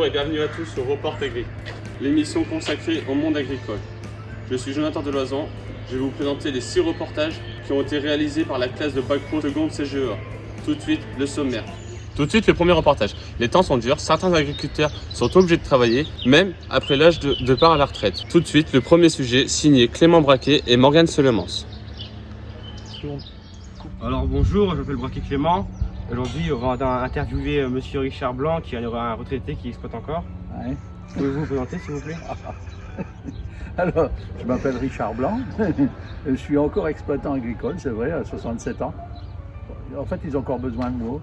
et bienvenue à tous sur Report Agri, l'émission consacrée au monde agricole. Je suis Jonathan Deloison, je vais vous présenter les 6 reportages qui ont été réalisés par la classe de Bac Pro seconde CGEA. Tout de suite, le sommaire. Tout de suite, le premier reportage. Les temps sont durs, certains agriculteurs sont obligés de travailler, même après l'âge de départ à la retraite. Tout de suite, le premier sujet, signé Clément Braquet et Morgane Selemans. Alors bonjour, je m'appelle Braquet Clément. Aujourd'hui, on va interviewer monsieur Richard Blanc, qui est un retraité qui exploite encore. Ouais. Pouvez-vous vous présenter, s'il vous plaît? Alors, je m'appelle Richard Blanc, je suis encore exploitant agricole, c'est vrai, à 67 ans. En fait, ils ont encore besoin de moi.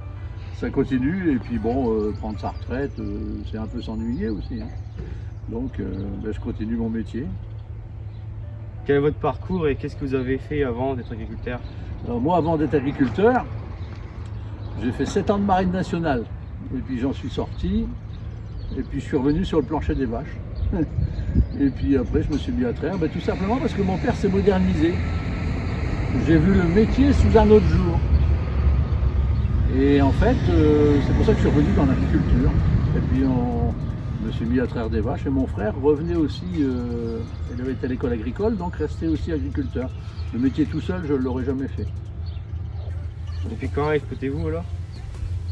Ça continue, et puis bon, prendre sa retraite, c'est un peu s'ennuyer aussi. Hein. Donc, je continue mon métier. Quel est votre parcours et qu'est-ce que vous avez fait avant d'être agriculteur? Alors moi, avant d'être agriculteur, j'ai fait 7 ans de marine nationale. Et puis j'en suis sorti, et puis je suis revenu sur le plancher des vaches. Et puis après, je me suis mis à traire, tout simplement parce que mon père s'est modernisé. J'ai vu le métier sous un autre jour. Et en fait, c'est pour ça que je suis revenu dans l'agriculture. Et puis je me suis mis à traire des vaches. Et mon frère revenait aussi, il avait été à l'école agricole, donc restait aussi agriculteur. Le métier tout seul, je ne l'aurais jamais fait. Depuis quand exploitez-vous alors?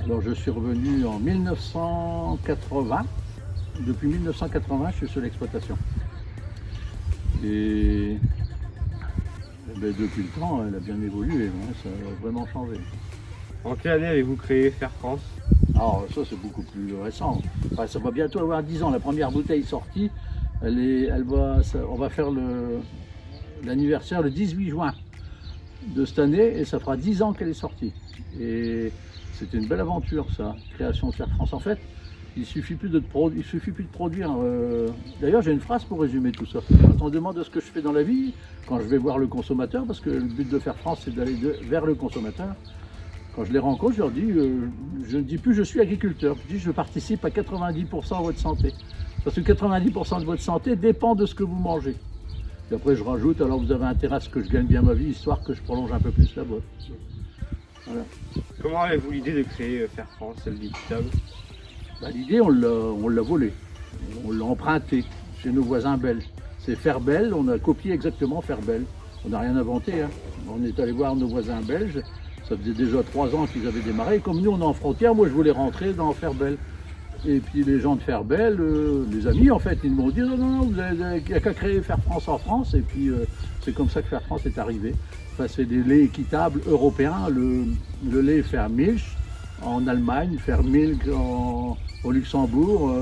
Alors je suis revenu en 1980. Depuis 1980, je suis sur l'exploitation. Et depuis le temps, elle a bien évolué, hein, ça a vraiment changé. En quelle année avez-vous créé Fair France? Alors ça c'est beaucoup plus récent. Enfin, ça va bientôt avoir 10 ans. La première bouteille sortie, on va faire l'anniversaire le 18 juin de cette année et ça fera 10 ans qu'elle est sortie. Et c'était une belle aventure ça, création de Fair France. En fait, il suffit plus de produire. D'ailleurs, j'ai une phrase pour résumer tout ça. Quand on demande ce que je fais dans la vie, quand je vais voir le consommateur, parce que le but de Fair France, c'est d'aller vers le consommateur. Quand je les rencontre, je leur dis, je ne dis plus je suis agriculteur, je dis je participe à 90% de votre santé. Parce que 90% de votre santé dépend de ce que vous mangez. Et après, je rajoute, alors vous avez intérêt à ce que je gagne bien ma vie, histoire que je prolonge un peu plus la boîte. Voilà. Comment avez-vous l'idée de créer Fair France, celle d'équitable? L'idée, on l'a volée, on l'a empruntée chez nos voisins belges. C'est Fairbel, on a copié exactement Fairbel. On n'a rien inventé. Hein. On est allé voir nos voisins belges, ça faisait déjà 3 ans qu'ils avaient démarré. Et comme nous, on est en frontière, moi je voulais rentrer dans Fairbel. Et puis les gens de Fairbel, les amis en fait, ils m'ont dit non, vous n'avez qu'à créer Fair France en France. Et puis c'est comme ça que Fair France est arrivé. Enfin, c'est des laits équitables européens, le lait Fairmilch en Allemagne, Fairmilk au Luxembourg,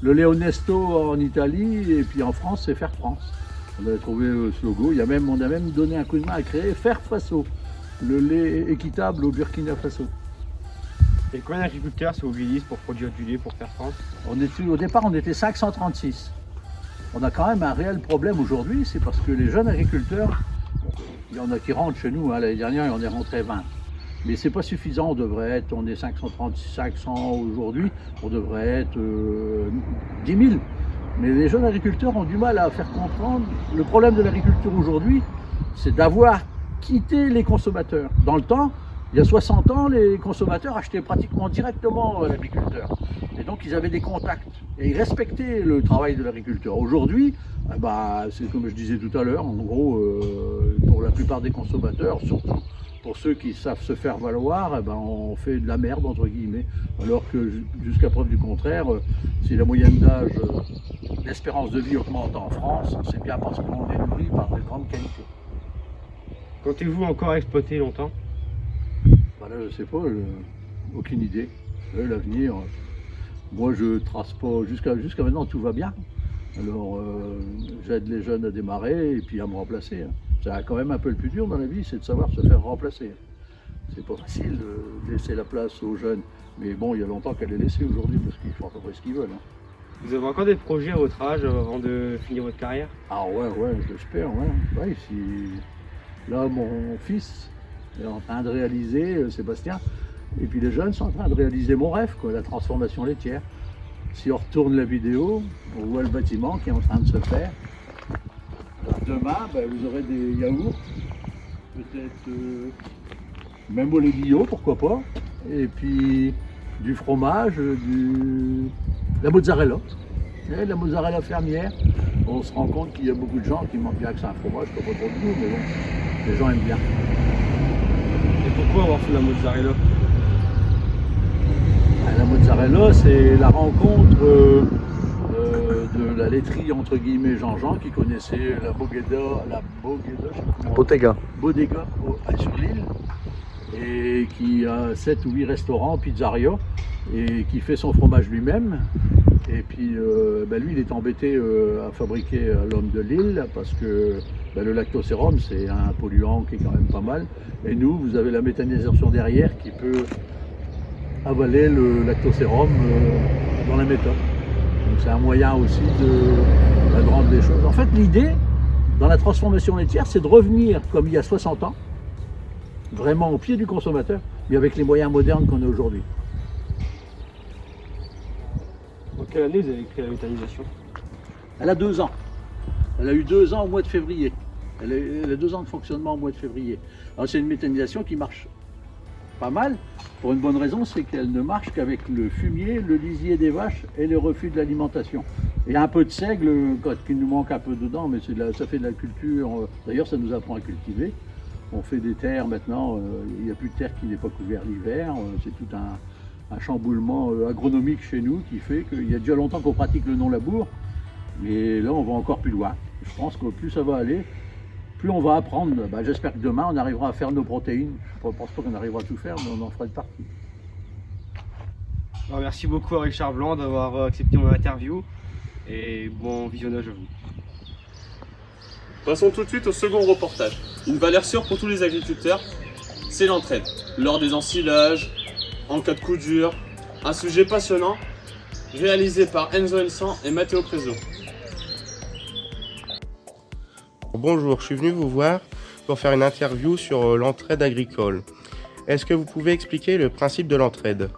le lait Onesto en Italie, et puis en France, c'est Fair France. On avait trouvé ce logo, on a même donné un coup de main à créer Fair Faso, le lait équitable au Burkina Faso. Et combien d'agriculteurs se mobilisent pour produire du lait pour Fair France? Au départ, on était 536. On a quand même un réel problème aujourd'hui, c'est parce que les jeunes agriculteurs, il y en a qui rentrent chez nous, hein, l'année dernière, il y en est rentré 20. Mais c'est pas suffisant, on est 500 aujourd'hui, on devrait être 10 000. Mais les jeunes agriculteurs ont du mal à faire comprendre. Le problème de l'agriculture aujourd'hui, c'est d'avoir quitté les consommateurs. Dans le temps, il y a 60 ans, les consommateurs achetaient pratiquement directement l'agriculteur. Et donc ils avaient des contacts et ils respectaient le travail de l'agriculteur. Aujourd'hui, c'est comme je disais tout à l'heure, en gros, pour la plupart des consommateurs, surtout pour ceux qui savent se faire valoir, on fait de la merde entre guillemets. Alors que jusqu'à preuve du contraire, si la moyenne d'âge, l'espérance de vie augmente en France, c'est bien parce qu'on est nourri par de grandes qualités. Comptez-vous encore exploiter longtemps? Là, je sais pas, aucune idée. L'avenir, moi je trace pas, jusqu'à maintenant tout va bien. Alors j'aide les jeunes à démarrer et puis à me remplacer. C'est quand même un peu le plus dur dans la vie, c'est de savoir se faire remplacer. C'est pas facile de laisser la place aux jeunes, mais bon, il y a longtemps qu'elle est laissée aujourd'hui parce qu'ils font à peu près ce qu'ils veulent. Hein. Vous avez encore des projets à votre âge avant de finir votre carrière? Ah ouais, j'espère, ouais. Là, mon fils est en train de réaliser, Sébastien, et puis les jeunes sont en train de réaliser mon rêve, la transformation laitière. Si on retourne la vidéo, on voit le bâtiment qui est en train de se faire. Demain, vous aurez des yaourts, peut-être même au lait bio, pourquoi pas, et puis du fromage, La mozzarella. La mozzarella fermière. On se rend compte qu'il y a beaucoup de gens qui mangent bien que c'est un fromage, pas trop de goût, mais bon, les gens aiment bien. Et pourquoi avoir fait la mozzarella? La mozzarella, c'est la rencontre de la laiterie entre guillemets Jean-Jean qui connaissait la Bodega sur l'île et qui a 7 ou 8 restaurants, pizzeria et qui fait son fromage lui-même. Et puis lui il est embêté à fabriquer à l'homme de l'île parce que le lactosérum c'est un polluant qui est quand même pas mal. Et nous, vous avez la méthanisation derrière qui peut avaler le lactosérum dans la méthode. Donc c'est un moyen aussi de rendre les choses. En fait, l'idée dans la transformation laitière, c'est de revenir comme il y a 60 ans, vraiment au pied du consommateur, mais avec les moyens modernes qu'on a aujourd'hui. En quelle année vous avez créé la méthanisation? Elle a 2 ans. Elle a eu 2 ans au mois de février. Elle a 2 ans de fonctionnement au mois de février. Alors c'est une méthanisation qui marche pas mal, pour une bonne raison, c'est qu'elle ne marche qu'avec le fumier, le lisier des vaches et le refus de l'alimentation. Et un peu de seigle, qui nous manque un peu dedans, mais ça fait de la culture. D'ailleurs, ça nous apprend à cultiver. On fait des terres maintenant, il n'y a plus de terre qui n'est pas couverte l'hiver. C'est tout un chamboulement agronomique chez nous qui fait qu'il y a déjà longtemps qu'on pratique le non-labour. Mais là, on va encore plus loin. Je pense que plus ça va aller, plus on va apprendre. J'espère que demain, on arrivera à faire nos protéines. Je ne pense pas qu'on arrivera à tout faire, mais on en fera une partie. Alors, merci beaucoup à Richard Blanc d'avoir accepté mon interview et bon visionnage à vous. Passons tout de suite au second reportage. Une valeur sûre pour tous les agriculteurs, c'est l'entraide. Lors des ensilages, en cas de coup dur, un sujet passionnant réalisé par Enzo Ensan et Matteo Preso. Bonjour, je suis venu vous voir pour faire une interview sur l'entraide agricole. Est-ce que vous pouvez expliquer le principe de l'entraide?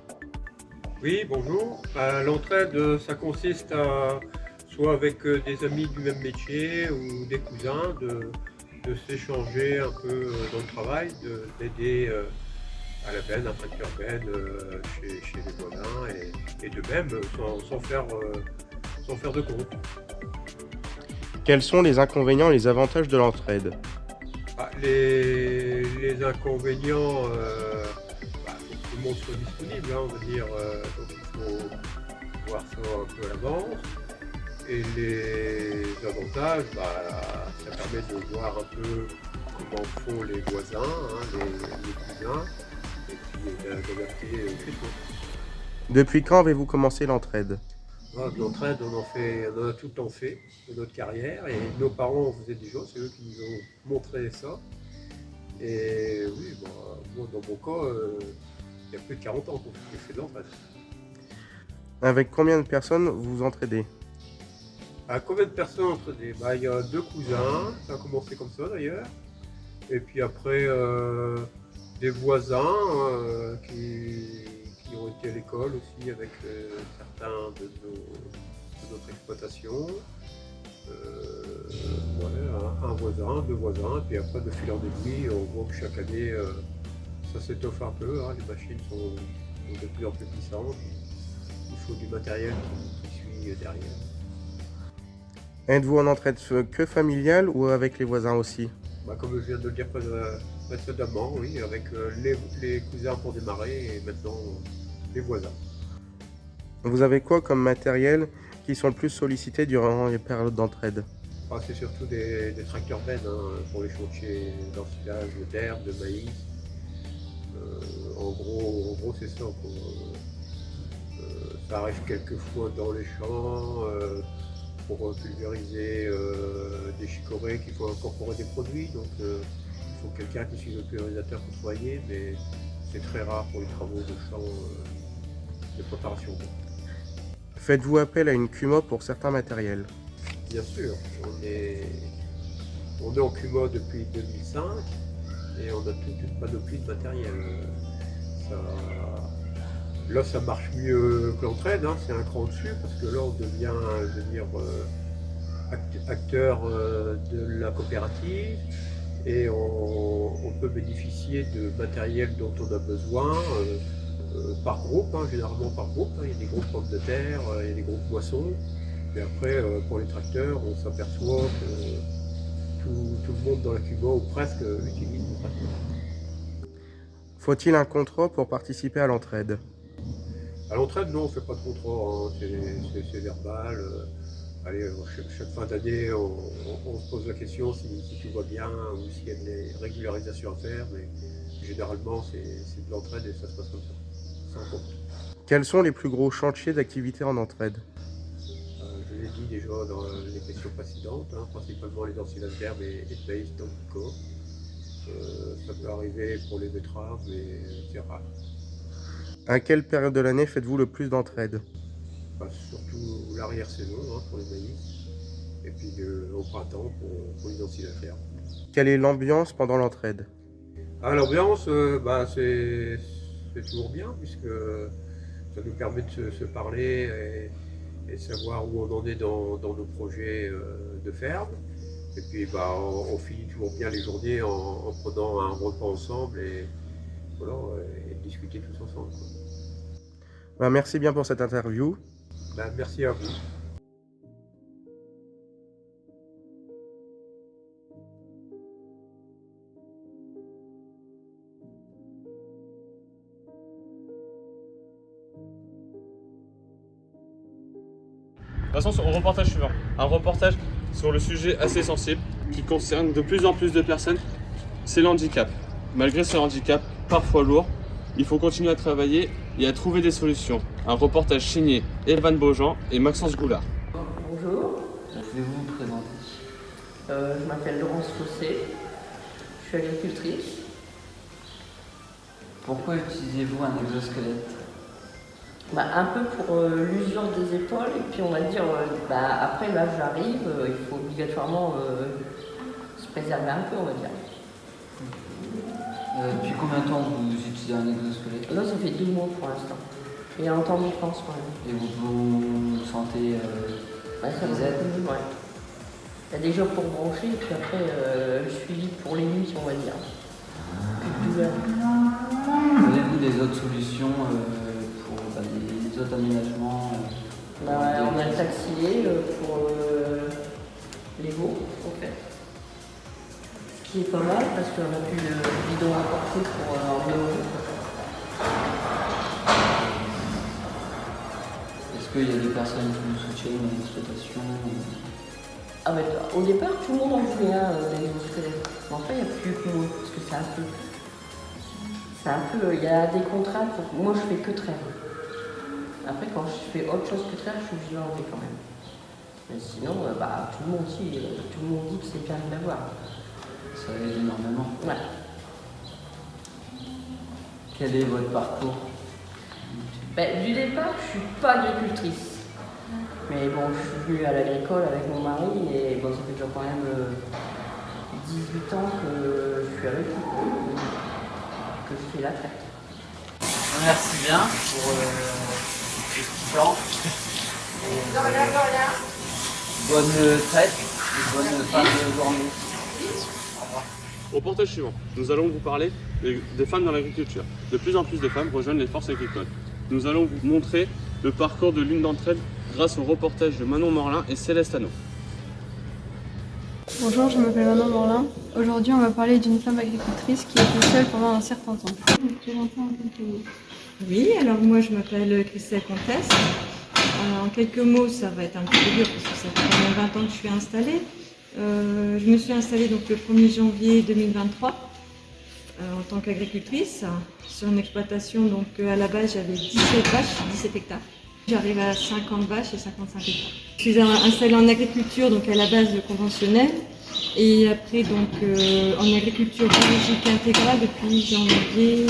Oui, bonjour. L'entraide, ça consiste à, soit avec des amis du même métier ou des cousins, de s'échanger un peu dans le travail, d'aider à la benne, à tracteur benne chez les voisins et de même sans faire de compte. Quels sont les inconvénients et les avantages de l'entraide? Les inconvénients, faut que tout le monde soit disponible, on va dire, donc il faut voir ça un peu à l'avance. Et les avantages, ça permet de voir un peu comment font les voisins, les cousins, et puis d'adapter au traitement. Depuis quand avez-vous commencé l'entraide? L'entraide, on en a tout le temps fait de notre carrière et nos parents en faisaient déjà, c'est eux qui nous ont montré ça. Et oui, moi dans mon cas, il y a plus de 40 ans que j'ai fait de l'entraide. Avec combien de personnes vous entraidez? Combien de personnes entraidées? Il y a 2 cousins, ça a commencé comme ça d'ailleurs. Et puis après, des voisins qui ont été à l'école aussi avec certains de notre exploitation. Un voisin, 2 voisins, et puis après de fil en aiguille, on voit que chaque année ça s'étoffe un peu, les machines sont de plus en plus puissantes, il faut du matériel qui suit derrière. Êtes-vous en entraide que familiale ou avec les voisins aussi? Comme je viens de le dire précédemment, oui, avec les cousins pour démarrer et maintenant les voisins. Vous avez quoi comme matériel qui sont le plus sollicités durant les périodes d'entraide? C'est surtout des tracteurs bennes pour les chantiers d'ensilage d'herbe, de maïs. En gros c'est ça. Ça arrive quelquefois dans les champs pour pulvériser des chicorées qu'il faut incorporer des produits. Donc il faut quelqu'un qui suit le pulvérisateur pour soigner, mais c'est très rare pour les travaux de champ de préparation. Faites-vous appel à une CUMA pour certains matériels? Bien sûr, on est en CUMA depuis 2005 et on a toute une panoplie de matériel. Là, ça marche mieux que l'entraide, c'est un cran dessus parce que là, on devient acteur de la coopérative et on peut bénéficier de matériel dont on a besoin par groupe, généralement par groupe. Il y a des groupes pommes de terre, il y a des groupes moissons. Et après, pour les tracteurs, on s'aperçoit que tout le monde dans la Cuba, ou presque, utilise le tracteur. Faut-il un contrat pour participer à l'entraide? À l'entraide, non, on ne fait pas de contrat, c'est verbal. Allez, chaque fin d'année, on se pose la question si tout va bien ou s'il y a des régularisations à faire, mais généralement, c'est de l'entraide et ça se passe comme ça, sans compte. Quels sont les plus gros chantiers d'activité en entraide? Je l'ai dit déjà dans les questions précédentes, principalement les ensilages d'herbe et de maïs dans le corps. Ça peut arriver pour les betteraves, mais c'est rare. À quelle période de l'année faites-vous le plus d'entraide? Surtout l'arrière-saison pour les maïs, et puis au printemps pour les ensilages d'herbe. Quelle est l'ambiance pendant l'entraide? L'ambiance, c'est toujours bien, puisque ça nous permet de se parler et savoir où on en est dans nos projets de ferme. Et puis on finit toujours bien les journées en prenant un repas ensemble et discuter tous ensemble. Merci bien pour cette interview. Merci à vous. Passons au reportage suivant. Un reportage sur le sujet assez sensible qui concerne de plus en plus de personnes, c'est le handicap. Malgré ce handicap, parfois lourd, il faut continuer à travailler et à trouver des solutions. Un reportage signé Evan Beaujean et Maxence Goulard. Bonjour, Pouvez-vous vous présenter? je m'appelle Laurence Fossé, je suis agricultrice. Pourquoi utilisez-vous un exosquelette? Un peu pour l'usure des épaules et puis on va dire, après l'âge j'arrive, il faut obligatoirement se préserver un peu, on va dire. Depuis combien de temps vous utilisez un exosquelette? Là ça fait 2 mois pour l'instant. Il y a un temps de France quand même. Et vous sentez Ça les va aides? beaucoup, ouais. Il y a des jours pour brancher et puis après le suivi pour les nuits, on va dire. Plus de douleur. Avez-vous des autres solutions pour des autres aménagements On a le taxi pour l'ego en fait. Ce qui est pas mal parce qu'on a pu le bidon apporter pour emmener au jeu. Est-ce qu'il y a des personnes qui vous soutiennent dans l'exploitation? Au départ, tout le monde en voulait des exosquelettes. Mais en fait, il n'y a plus que moi parce que il y a des contraintes. Moi, je fais que traire. Après, quand je fais autre chose que traire, je suis obligée d'enlever quand même. Mais sinon, tout le monde dit que c'est bien de l'avoir. Ça aide énormément. Ouais. Quel est votre parcours? Du départ, je suis pas agricultrice. Mais bon, je suis venue à l'agricole avec mon mari et ça fait déjà quand même 18 ans que je suis avec lui, que je fais la traite. Merci bien pour ce temps. Bonne traite et bonne fin de journée. Reportage suivant. Nous allons vous parler des femmes dans l'agriculture. De plus en plus de femmes rejoignent les forces agricoles. Nous allons vous montrer le parcours de l'une d'entre elles grâce au reportage de Manon Morlin et Céleste Anneau. Bonjour, je m'appelle Manon Morlin. Aujourd'hui, on va parler d'une femme agricultrice qui était seule pendant un certain temps. Vous vous présentez en quelques mots. Oui, alors moi je m'appelle Christelle Comtesse. En quelques mots, ça va être un petit peu dur parce que ça fait quand même 20 ans que je suis installée. Je me suis installée donc le 1er janvier 2023 en tant qu'agricultrice sur une exploitation. Donc à la base j'avais 17 vaches, 17 hectares. J'arrive à 50 vaches et 55 hectares. Je suis installée en agriculture donc à la base conventionnelle et après donc en agriculture biologique intégrale depuis janvier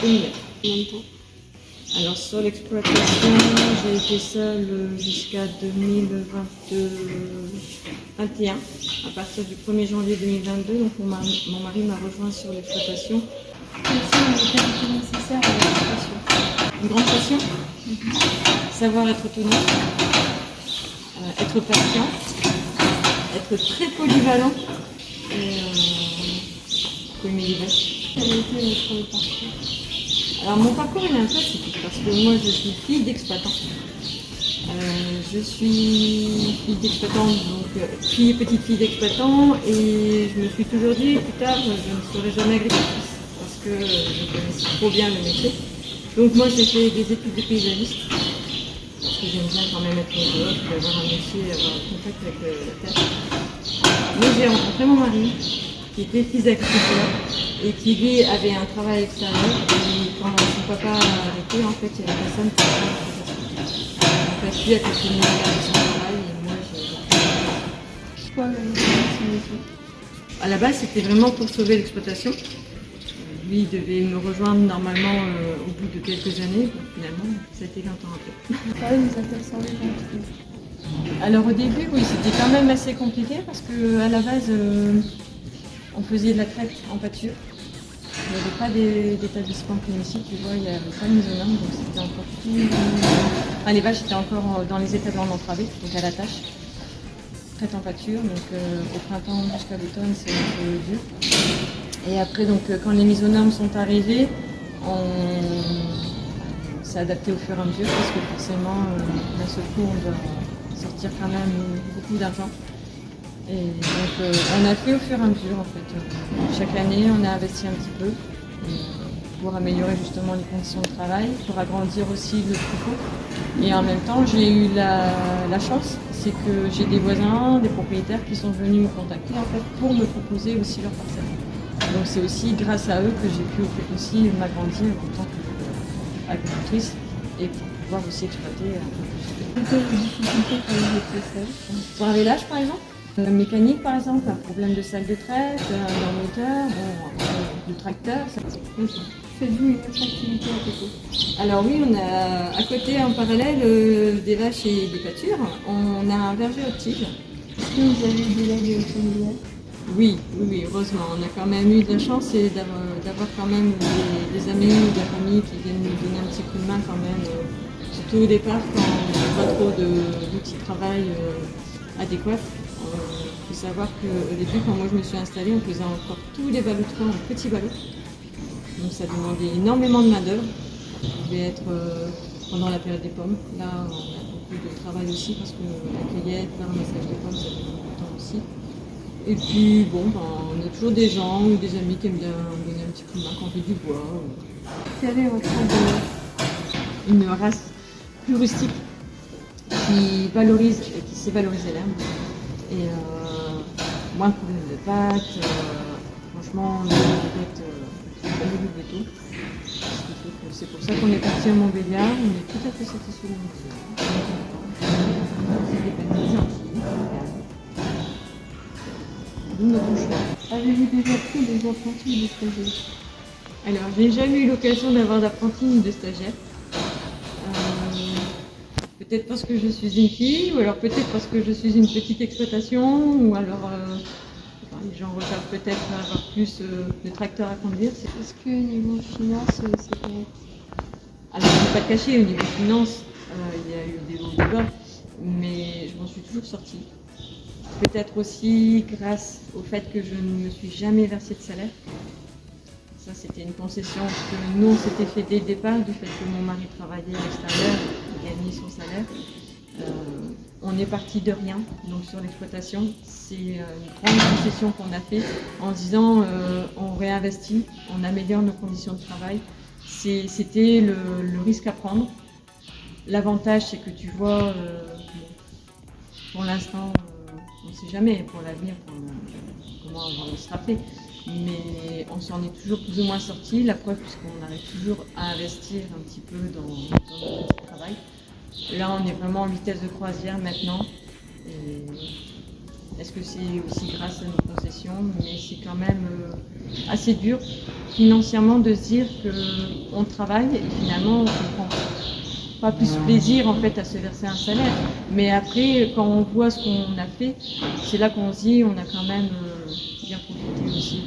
2009. Alors sur l'exploitation, j'ai été seule jusqu'à 2021. À partir du 1er janvier 2022, donc mon mari m'a rejoint sur l'exploitation. Quelles sont les qualités nécessaires à l'exploitation? Une grande passion, savoir être autonome, être patient, être très polyvalent et aimer les vaches. Quel a été votre parcours? Alors mon parcours il est un peu atypique parce que moi je suis fille d'exploitant. Je suis fille d'exploitant, donc petite fille d'exploitant, et je me suis toujours dit plus tard je ne serai jamais agricultrice parce que je connaissais trop bien le métier. Donc moi j'ai fait des études de paysagiste parce que j'aime bien quand même être dehors, avoir un métier, avoir un contact avec la terre. Mais j'ai rencontré mon mari qui était fils d'agriculteur et qui lui avait un travail extérieur, et quand son papa a arrêté, en fait il y avait personne pour faire la donc lui a continué à garder son travail et moi j'ai... Pourquoi son métier? À la base c'était vraiment pour sauver l'exploitation. Lui il devait me rejoindre normalement au bout de quelques années, bon, finalement ça a été 20 ans après. Ça vous intéressant les gens? Alors au début oui c'était quand même assez compliqué parce qu'à la base on faisait de la traite en pâture. Il n'y avait pas d'établissement clinicien, tu vois, il n'y avait pas de mise aux normes, donc c'était encore plus... Enfin, les vaches étaient encore dans les établissements entravés, donc à la tâche. Traite en pâture, donc au printemps jusqu'à l'automne c'est un peu dur. Et après, donc, quand les mises aux normes sont arrivées, on s'est adapté au fur et à mesure parce que forcément, d'un seul coup, on doit sortir quand même beaucoup d'argent. Et donc on a fait au fur et à mesure en fait. Chaque année on a investi un petit peu pour améliorer justement les conditions de travail, pour agrandir aussi le troupeau. Et en même temps j'ai eu la chance, c'est que j'ai des voisins, des propriétaires qui sont venus me contacter en fait pour me proposer aussi leur parcelle. Donc c'est aussi grâce à eux que j'ai pu aussi m'agrandir en tant qu'agricultrice et pour pouvoir aussi exploiter un peu plus. Quelles difficultés pour les étincelles? Pour un village par exemple, mécanique par exemple, un problème de salle de traite, d'un moteur, du tracteur, ça c'est ça. Faites-vous une autre activité à côté? Alors oui, on a à côté en parallèle des vaches et des pâtures, on a un verger aux tiges. Est-ce que vous avez des legs familiales? Oui, heureusement. On a quand même eu de la chance d'avoir quand même des amis ou de la famille qui viennent nous donner un petit coup de main quand même. Surtout au départ quand on n'a pas trop d'outils de travail adéquats. Il faut savoir qu'au début, quand moi je me suis installée, on faisait encore tous les ballotrons en petits ballots. Donc ça demandait énormément de main-d'œuvre. Ça pouvait être pendant la période des pommes. Là, on a beaucoup de travail aussi parce que la cueillette, le ramassage des pommes, ça demande beaucoup de temps aussi. Et puis, bon, on a toujours des gens ou des amis qui aiment bien donner un petit coup de main quand on fait du bois. Quelle est votre race? Une race plus rustique qui valorise et qui sait valoriser l'herbe. Et moins de problèmes de pâtes. Franchement, les bêtes, jamais du béton. C'est pour ça qu'on est parti à Montbéliard. On est tout à fait satisfait de Montbéliard. C'est des bêtes gentilles. D'où notre choix. Avez-vous déjà pris des apprentis ou des stagiaires? Alors, j'ai jamais eu l'occasion d'avoir d'apprentis ni de stagiaires. Peut-être parce que je suis une fille, ou alors peut-être parce que je suis une petite exploitation, ou alors les gens regardent peut-être avoir plus de tracteurs à conduire. Est-ce que niveau finance, c'est correct? Alors, je ne vais pas te cacher, au niveau finance, il y a eu des hauts et des bas, mais je m'en suis toujours sortie. Peut-être aussi grâce au fait que je ne me suis jamais versée de salaire. Ça, c'était une concession que nous, on s'était fait dès le départ, du fait que mon mari travaillait à l'extérieur, il gagnait son salaire. On est parti de rien, donc sur l'exploitation. C'est une grande concession qu'on a fait en disant on réinvestit, on améliore nos conditions de travail. C'était le risque à prendre. L'avantage, c'est que tu vois, pour l'instant, on ne sait jamais pour l'avenir comment on sera fait. Mais on s'en est toujours plus ou moins sorti. La preuve, puisqu'on arrive toujours à investir un petit peu dans notre petit travail. Là, on est vraiment en vitesse de croisière maintenant. Est-ce que c'est aussi grâce à nos concessions? Mais c'est quand même assez dur financièrement de se dire qu'on travaille et finalement on ne prend pas plus plaisir en fait à se verser un salaire. Mais après, quand on voit ce qu'on a fait, c'est là qu'on se dit on a quand même bien profité aussi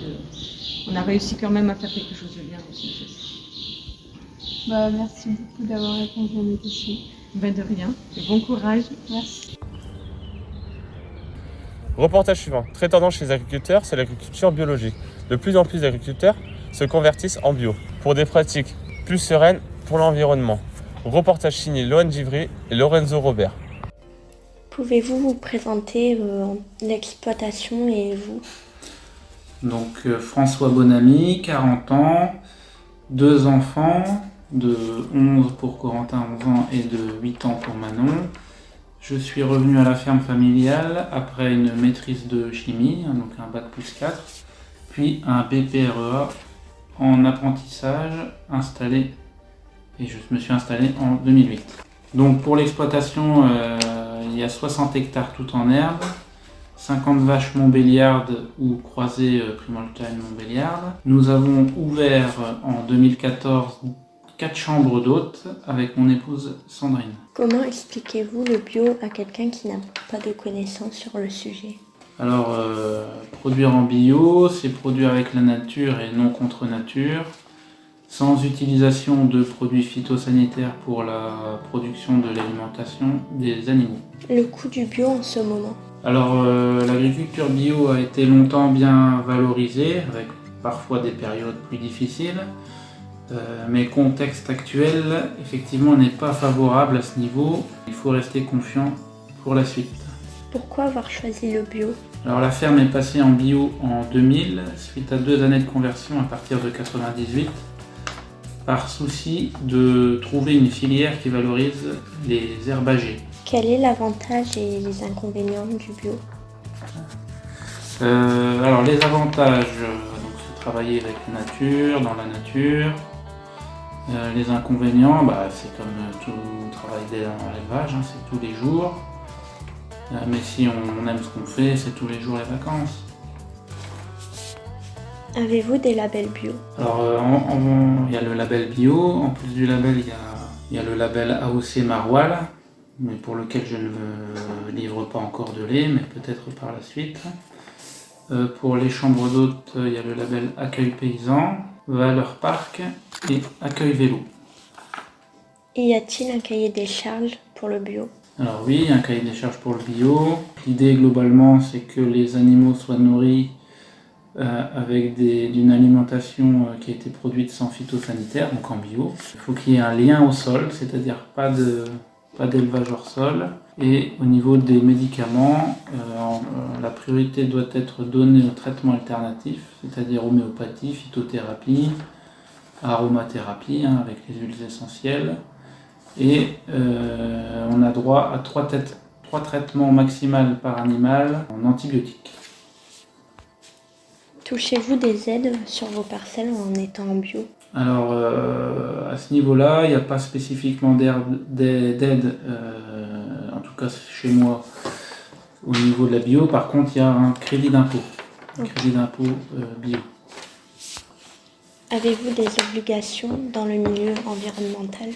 on a réussi quand même à faire quelque chose de bien aussi. Merci beaucoup d'avoir répondu à mes questions. De rien. Et bon courage. Merci. Reportage suivant. Très tendance chez les agriculteurs, c'est l'agriculture biologique. De plus en plus d'agriculteurs se convertissent en bio pour des pratiques plus sereine pour l'environnement. Reportage signé Lohan Givry et Lorenzo Robert. Pouvez-vous vous présenter l'exploitation et vous? Donc François Bonamy, 40 ans, 2 enfants, de 11 pour Corentin, 11 ans, et de 8 ans pour Manon. Je suis revenu à la ferme familiale après une maîtrise de chimie, donc un bac plus 4, puis un BPREA en apprentissage installé, et je me suis installé en 2008. Donc pour l'exploitation, il y a 60 hectares tout en herbe, 50 vaches montbéliardes ou croisées Primolstein-Montbéliarde. Nous avons ouvert en 2014 4 chambres d'hôtes avec mon épouse Sandrine. Comment expliquez-vous le bio à quelqu'un qui n'a pas de connaissances sur le sujet? Alors, produire en bio, c'est produire avec la nature et non contre nature, sans utilisation de produits phytosanitaires pour la production de l'alimentation des animaux. Le coût du bio en ce moment? Alors, l'agriculture bio a été longtemps bien valorisée, avec parfois des périodes plus difficiles. Mais le contexte actuel, effectivement, n'est pas favorable à ce niveau. Il faut rester confiant pour la suite. Pourquoi avoir choisi le bio? Alors la ferme est passée en bio en 2000, suite à 2 années de conversion à partir de 98, par souci de trouver une filière qui valorise les herbagers. Quel est l'avantage et les inconvénients du bio? Alors les avantages, donc c'est travailler avec la nature, dans la nature. Les inconvénients, c'est comme tout travail dans l'élevage, c'est tous les jours. Mais si on aime ce qu'on fait, c'est tous les jours les vacances. Avez-vous des labels bio? Alors il y a le label bio, en plus du label il y a le label AOC Maroilles, mais pour lequel je ne livre pas encore de lait, mais peut-être par la suite. Pour les chambres d'hôtes, il y a le label Accueil Paysan, Valeur Parc et Accueil Vélo. Y a-t-il un cahier des charges pour le bio? Alors oui, un cahier des charges pour le bio. L'idée globalement, c'est que les animaux soient nourris avec d'une alimentation qui a été produite sans phytosanitaire, donc en bio. Il faut qu'il y ait un lien au sol, c'est-à-dire pas d'élevage hors sol. Et au niveau des médicaments, la priorité doit être donnée aux traitements alternatifs, c'est-à-dire homéopathie, phytothérapie, aromathérapie avec les huiles essentielles. Et on a droit à 3 traitements maximaux par animal en antibiotiques. Touchez-vous des aides sur vos parcelles en étant en bio? Alors à ce niveau-là, il n'y a pas spécifiquement d'aide, en tout cas chez moi, au niveau de la bio. Par contre, il y a un crédit d'impôt, bio. Avez-vous des obligations dans le milieu environnemental?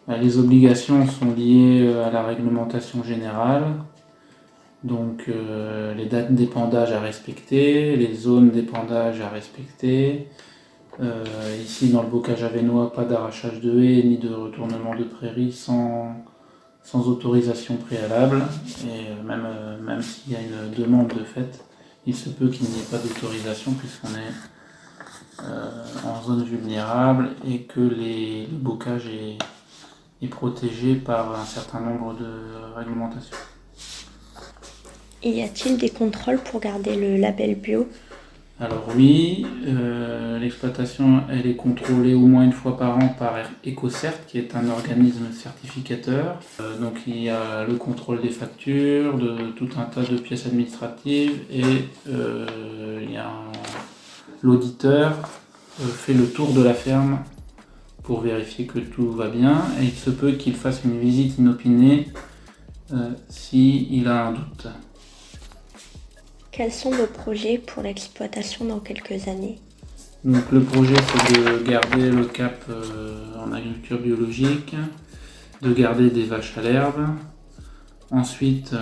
Les obligations sont liées à la réglementation générale, donc les dates d'épandage à respecter, les zones d'épandage à respecter. Ici dans le bocage avesnois, pas d'arrachage de haies ni de retournement de prairies sans autorisation préalable. Et même s'il y a une demande de fait, il se peut qu'il n'y ait pas d'autorisation puisqu'on est en zone vulnérable et que le bocage est protégé par un certain nombre de réglementations. Y a-t-il des contrôles pour garder le label bio? Alors oui, l'exploitation elle est contrôlée au moins une fois par an par EcoCert, qui est un organisme certificateur. Donc il y a le contrôle des factures, de tout un tas de pièces administratives, et l'auditeur fait le tour de la ferme pour vérifier que tout va bien, et il se peut qu'il fasse une visite inopinée s'il a un doute. Quels sont vos projets pour l'exploitation dans quelques années? Donc le projet, c'est de garder le cap en agriculture biologique, de garder des vaches à l'herbe. Ensuite,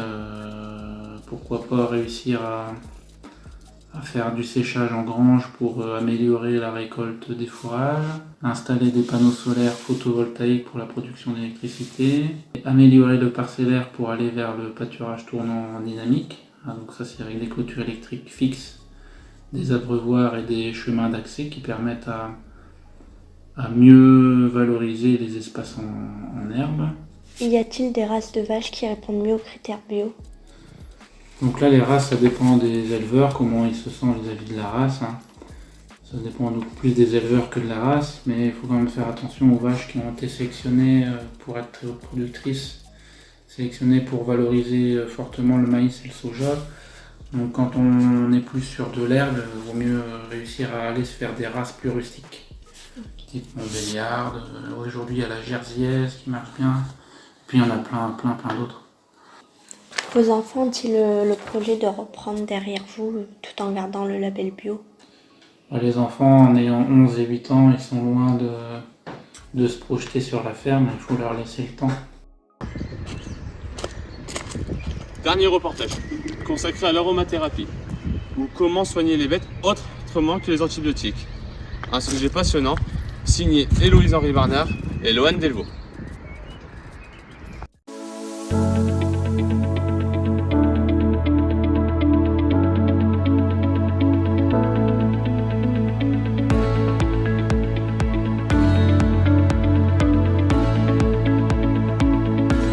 pourquoi pas réussir à faire du séchage en grange pour améliorer la récolte des fourrages, installer des panneaux solaires photovoltaïques pour la production d'électricité, améliorer le parcellaire pour aller vers le pâturage tournant en dynamique. Donc ça, c'est avec des clôtures électriques fixes, des abreuvoirs et des chemins d'accès qui permettent à mieux valoriser les espaces en herbe. Y a-t-il des races de vaches qui répondent mieux aux critères bio? Donc là, les races, ça dépend des éleveurs, comment ils se sentent vis-à-vis de la race. Ça dépend beaucoup plus des éleveurs que de la race, mais il faut quand même faire attention aux vaches qui ont été sélectionnées pour être très hautes productrices, sélectionnées pour valoriser fortement le maïs et le soja. Donc quand on est plus sur de l'herbe, il vaut mieux réussir à aller se faire des races plus rustiques. Type Montbéliarde, aujourd'hui il y a la Jersiaise qui marche bien, puis il y en a plein d'autres. Vos enfants ont-ils le projet de reprendre derrière vous tout en gardant le label bio? Les enfants, en ayant 11 et 8 ans, ils sont loin de se projeter sur la ferme, il faut leur laisser le temps. Dernier reportage, consacré à l'aromathérapie, ou comment soigner les bêtes autrement que les antibiotiques. Un sujet passionnant, signé Héloïse-Henri Barnard et Loane Delvaux.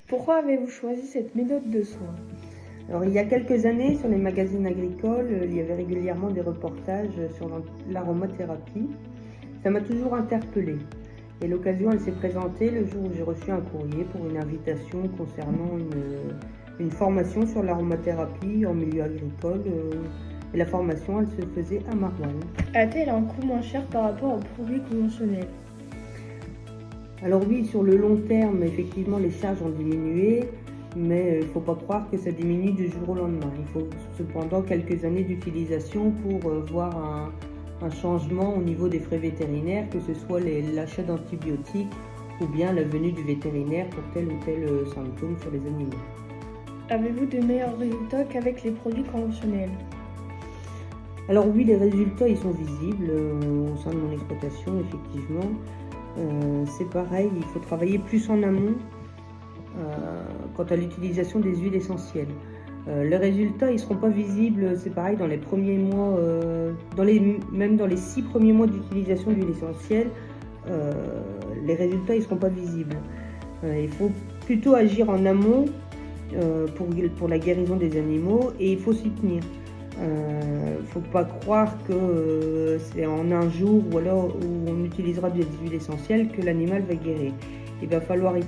Pourquoi avez-vous choisi cette méthode de soin? Alors, il y a quelques années, sur les magazines agricoles, il y avait régulièrement des reportages sur l'aromathérapie. Ça m'a toujours interpellée. Et l'occasion, elle s'est présentée le jour où j'ai reçu un courrier pour une invitation concernant une formation sur l'aromathérapie en milieu agricole. Et la formation, elle se faisait à Marouane. A-t-elle un coût moins cher par rapport aux produits conventionnels? Alors oui, sur le long terme, effectivement, les charges ont diminué, mais il ne faut pas croire que ça diminue du jour au lendemain. Il faut cependant quelques années d'utilisation pour voir un changement au niveau des frais vétérinaires, que ce soit l'achat d'antibiotiques ou bien la venue du vétérinaire pour tel ou tel symptôme sur les animaux. Avez-vous de meilleurs résultats qu'avec les produits conventionnels? Alors oui, les résultats ils sont visibles au sein de mon exploitation, effectivement. C'est pareil, il faut travailler plus en amont quant à l'utilisation des huiles essentielles. Les résultats, ils ne seront pas visibles, c'est pareil, dans les premiers mois, même dans les 6 premiers mois d'utilisation d'huile essentielle, les résultats, ils ne seront pas visibles. Il faut plutôt agir en amont pour la guérison des animaux et il faut s'y tenir. Il ne faut pas croire que c'est en un jour ou alors où on utilisera des huiles essentielles que l'animal va guérir. Il va falloir y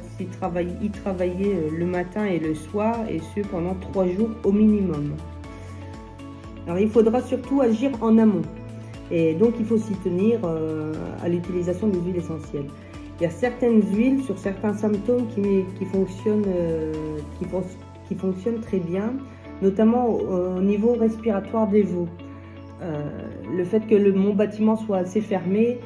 travailler le matin et le soir, et ce pendant 3 jours au minimum. Alors il faudra surtout agir en amont, et donc il faut s'y tenir à l'utilisation des huiles essentielles. Il y a certaines huiles sur certains symptômes qui fonctionnent très bien, notamment au niveau respiratoire des veaux. Le fait que mon bâtiment soit assez fermé,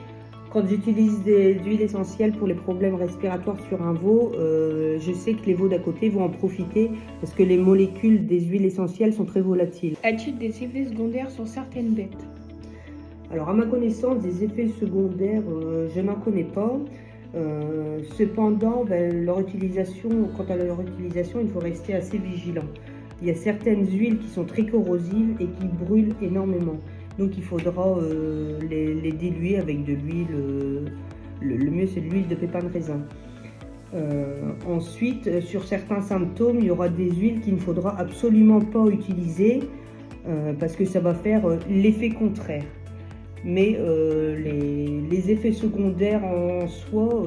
quand j'utilise des huiles essentielles pour les problèmes respiratoires sur un veau, je sais que les veaux d'à côté vont en profiter parce que les molécules des huiles essentielles sont très volatiles. A-t-il des effets secondaires sur certaines bêtes? Alors à ma connaissance, des effets secondaires, je n'en connais pas. Cependant, quant à leur utilisation, il faut rester assez vigilant. Il y a certaines huiles qui sont très corrosives et qui brûlent énormément. Donc il faudra les diluer avec de l'huile, le mieux c'est de l'huile de pépins de raisin. Ensuite, sur certains symptômes, il y aura des huiles qu'il ne faudra absolument pas utiliser parce que ça va faire l'effet contraire. Mais les effets secondaires en soi,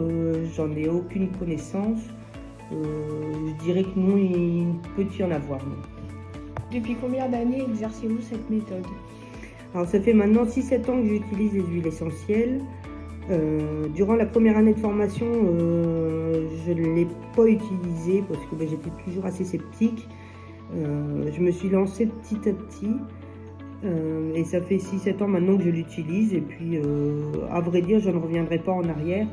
j'en ai aucune connaissance. Je dirais que non, il peut y en avoir. Non. Depuis combien d'années exercez-vous cette méthode? Alors ça fait maintenant 6-7 ans que j'utilise les huiles essentielles. Durant la première année de formation, je ne l'ai pas utilisée parce que j'étais toujours assez sceptique. Je me suis lancée petit à petit. Et ça fait 6-7 ans maintenant que je l'utilise. Et puis, à vrai dire, je ne reviendrai pas en arrière.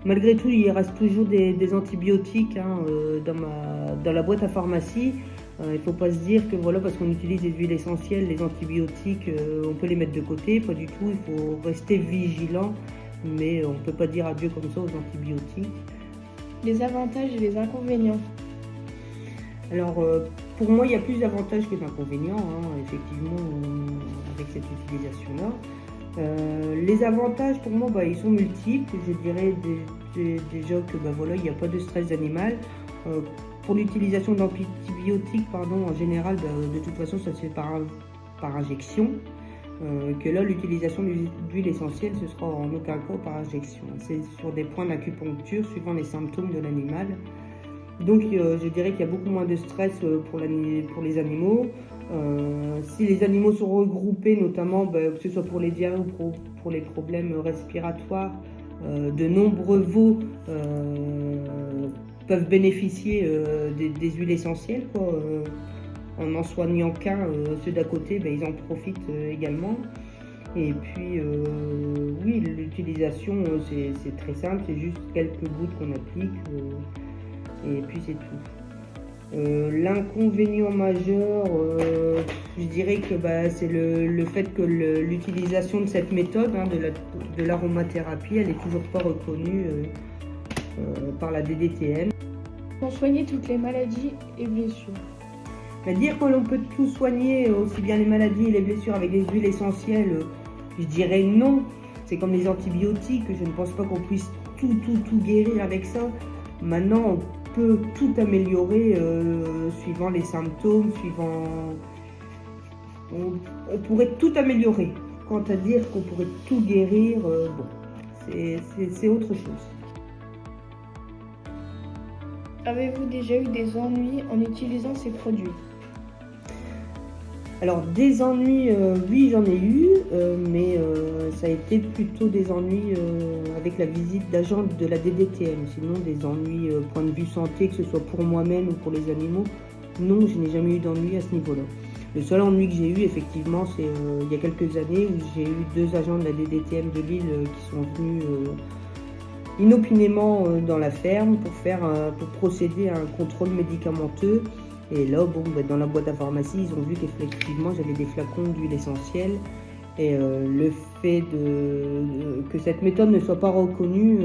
Malgré tout, il reste toujours des antibiotiques dans la boîte à pharmacie. Il ne faut pas se dire que voilà, parce qu'on utilise des huiles essentielles, les antibiotiques, on peut les mettre de côté. Pas du tout, il faut rester vigilant. Mais on ne peut pas dire adieu comme ça aux antibiotiques. Les avantages et les inconvénients. Alors, pour moi, il y a plus d'avantages que d'inconvénients, effectivement, avec cette utilisation-là. Les avantages pour moi, ils sont multiples. Je dirais déjà que voilà, il n'y a pas de stress animal. Pour l'utilisation d'antibiotiques, en général, de toute façon, ça se fait par injection. Que là, l'utilisation d'huile essentielle, ce sera en aucun cas par injection. C'est sur des points d'acupuncture suivant les symptômes de l'animal. Donc, je dirais qu'il y a beaucoup moins de stress pour les animaux. Si les animaux sont regroupés, notamment que ce soit pour les diarrhées ou pour les problèmes respiratoires, de nombreux veaux peuvent bénéficier des huiles essentielles, en soignant qu'un, ceux d'à côté, ils en profitent également. Et puis, oui, l'utilisation, c'est très simple, c'est juste quelques gouttes qu'on applique, et puis c'est tout. L'inconvénient majeur, je dirais que c'est le fait que l'utilisation de cette méthode, de l'aromathérapie, elle n'est toujours pas reconnue par la DDTM. Pour soigner toutes les maladies et blessures. Dire que l'on peut tout soigner, aussi bien les maladies et les blessures avec des huiles essentielles, je dirais non. C'est comme les antibiotiques, je ne pense pas qu'on puisse tout guérir avec ça. Maintenant, on peut tout améliorer suivant les symptômes, on pourrait tout améliorer. Quant à dire qu'on pourrait tout guérir, c'est autre chose. Avez-vous déjà eu des ennuis en utilisant ces produits? Alors des ennuis, oui j'en ai eu, mais ça a été plutôt des ennuis avec la visite d'agents de la DDTM. Sinon des ennuis point de vue santé, que ce soit pour moi-même ou pour les animaux, non, je n'ai jamais eu d'ennui à ce niveau-là. Le seul ennui que j'ai eu effectivement, c'est il y a quelques années où j'ai eu 2 agents de la DDTM de Lille qui sont venus inopinément dans la ferme pour procéder à un contrôle médicamenteux. Et là, dans la boîte à pharmacie, ils ont vu qu'effectivement j'avais des flacons d'huile essentielle. Et le fait que cette méthode ne soit pas reconnue,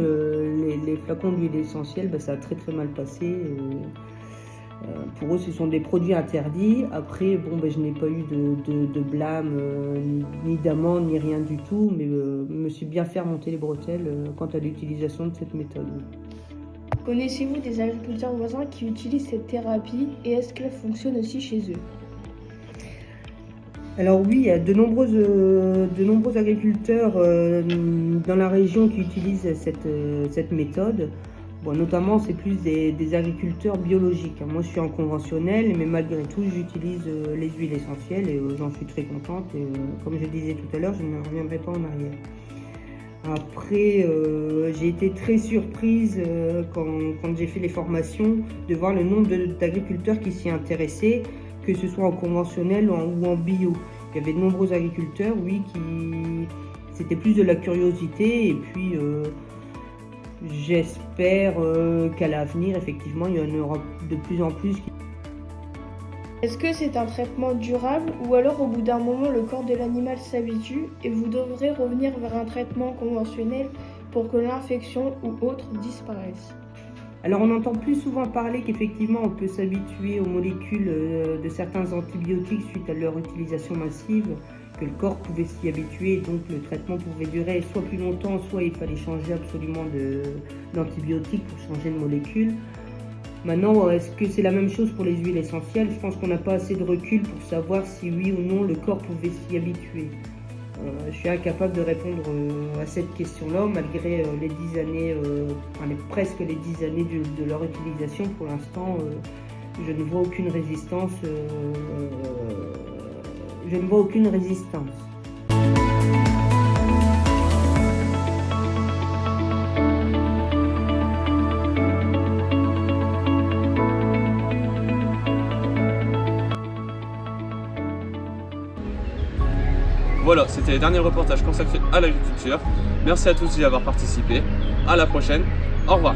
les flacons d'huile essentielle, ça a très mal passé. Pour eux, ce sont des produits interdits. Après, je n'ai pas eu de blâme, ni d'amende, ni rien du tout, mais me suis bien fait remonter les bretelles quant à l'utilisation de cette méthode. Connaissez-vous des agriculteurs voisins qui utilisent cette thérapie et est-ce qu'elle fonctionne aussi chez eux? Alors oui, il y a de nombreux agriculteurs dans la région qui utilisent cette méthode. Notamment, c'est plus des agriculteurs biologiques. Moi, je suis en conventionnel, mais malgré tout, j'utilise les huiles essentielles et j'en suis très contente. Et comme je disais tout à l'heure, je ne reviendrai pas en arrière. Après, j'ai été très surprise quand j'ai fait les formations de voir le nombre d'agriculteurs qui s'y intéressaient, que ce soit en conventionnel ou en bio. Il y avait de nombreux agriculteurs, oui, c'était plus de la curiosité et puis j'espère qu'à l'avenir, effectivement, il y en aura de plus en plus. Est-ce que c'est un traitement durable ou alors au bout d'un moment le corps de l'animal s'habitue et vous devrez revenir vers un traitement conventionnel pour que l'infection ou autre disparaisse? Alors on entend plus souvent parler qu'effectivement on peut s'habituer aux molécules de certains antibiotiques suite à leur utilisation massive, que le corps pouvait s'y habituer et donc le traitement pouvait durer soit plus longtemps, soit il fallait changer absolument d'antibiotiques pour changer de molécule. Maintenant, est-ce que c'est la même chose pour les huiles essentielles? Je pense qu'on n'a pas assez de recul pour savoir si oui ou non le corps pouvait s'y habituer. Je suis incapable de répondre à cette question-là, malgré les 10 années, presque les 10 années de leur utilisation. Pour l'instant, je ne vois aucune résistance. Voilà, c'était les derniers reportages consacrés à l'agriculture. Merci à tous d'y avoir participé. À la prochaine. Au revoir.